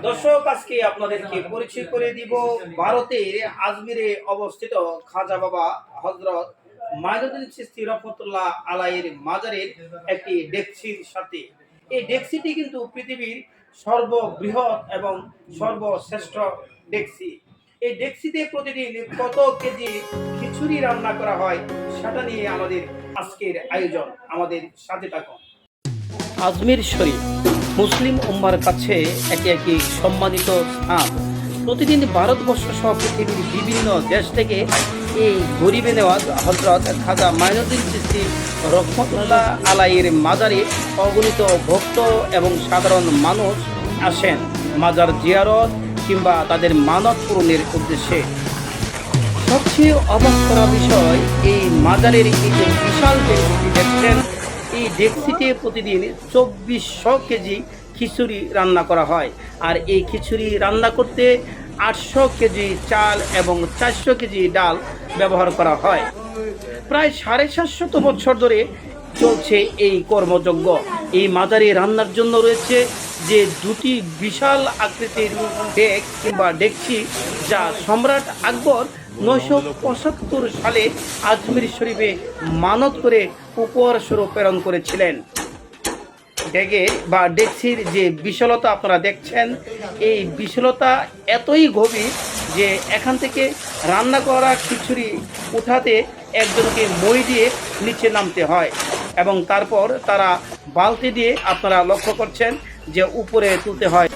দর্শক, আজকে আপনাদেরকে পরিচয় করে দিব ভারতের আজমিরে অবস্থিত খাজা বাবা হযরত মাইনুদ্দিন চিশতি রহমাতুল্লাহ আলাইহির মাজারের একটি ডেকসির সাথে। এই ডেকসিটি কিন্তু পৃথিবীর সর্ববৃহৎ এবং সর্বশ্রেষ্ঠ ডেকসি। এই ডেকসিতে প্রতিদিন কত কেজি খিচুড়ি রান্না করা হয় সেটা নিয়ে আমাদের আজকের আয়োজন। আমাদের সাথে থাকুন। আজমির শরীফ মুসলিম উম্মার কাছে একটি সম্মানিত স্থান। প্রতিদিন ভারতবর্ষ সহ পৃথিবীর বিভিন্ন দেশ থেকে এই গরিবে নেওয়াজ হযরত খাজা মাইনুদ্দিন চিশতি রহমতুল্লাহ আলাইহির মাজারে অগণিত ভক্ত এবং সাধারণ মানুষ আসেন মাজার জিয়ারত কিংবা তাদের মানত পূরণের উদ্দেশ্যে। সবচেয়ে অবাক করা বিষয়, এই মাজারের এই যে বিশাল ডেকসিটি দেখছেন, এই ডেকসিতে প্রতিদিন 2400 কেজি খিচুড়ি রান্না করা হয়। আর এই খিচুড়ি রান্না করতে 800 কেজি চাল এবং 400 কেজি ডাল ব্যবহার করা হয়। প্রায় 750 বছর ধরে চলছে এই কর্মযজ্ঞ। এই মাজারে রান্নার জন্য রয়েছে যে দুটি বিশাল আকৃতির ডেক কিংবা ডেকচি, যা সম্রাট আকবর 975 সালে আজমির শরীফে মানত করে উপহার স্বরূপ প্রেরণ করেছিলেন। ডেকের বা ডেকসির যে বিশালতা আপনারা দেখছেন, এই বিশালতা এতই গভীর যে এখান থেকে রান্না করা খিচুড়ি উঠাতে একজনকে মই দিয়ে নিচে নামতে হয় এবং তারপর তারা বালতি দিয়ে, আপনারা লক্ষ্য করছেন যে উপরে তুলতে হয়।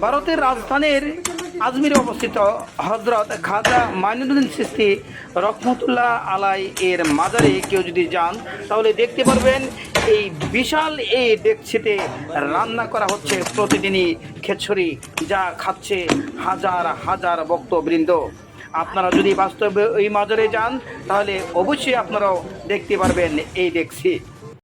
ভারতের রাজধানীর আজমিরে অবস্থিত হযরত খাজা মাইনুদ্দিন চিশতি রহমতুল্লাহ আলাই এর মাজারে কেউ যদি যান, তাহলে দেখতে পারবেন এই বিশাল এই ডেকচিতে রান্না করা হচ্ছে প্রতিদিনই খিচুড়ি, যা খাচ্ছে হাজার হাজার ভক্তবৃন্দ। আপনারা যদি বাস্তবে এই মাজারে যান, তাহলে অবশ্যই আপনারাও দেখতে পারবেন এই ডেকচি।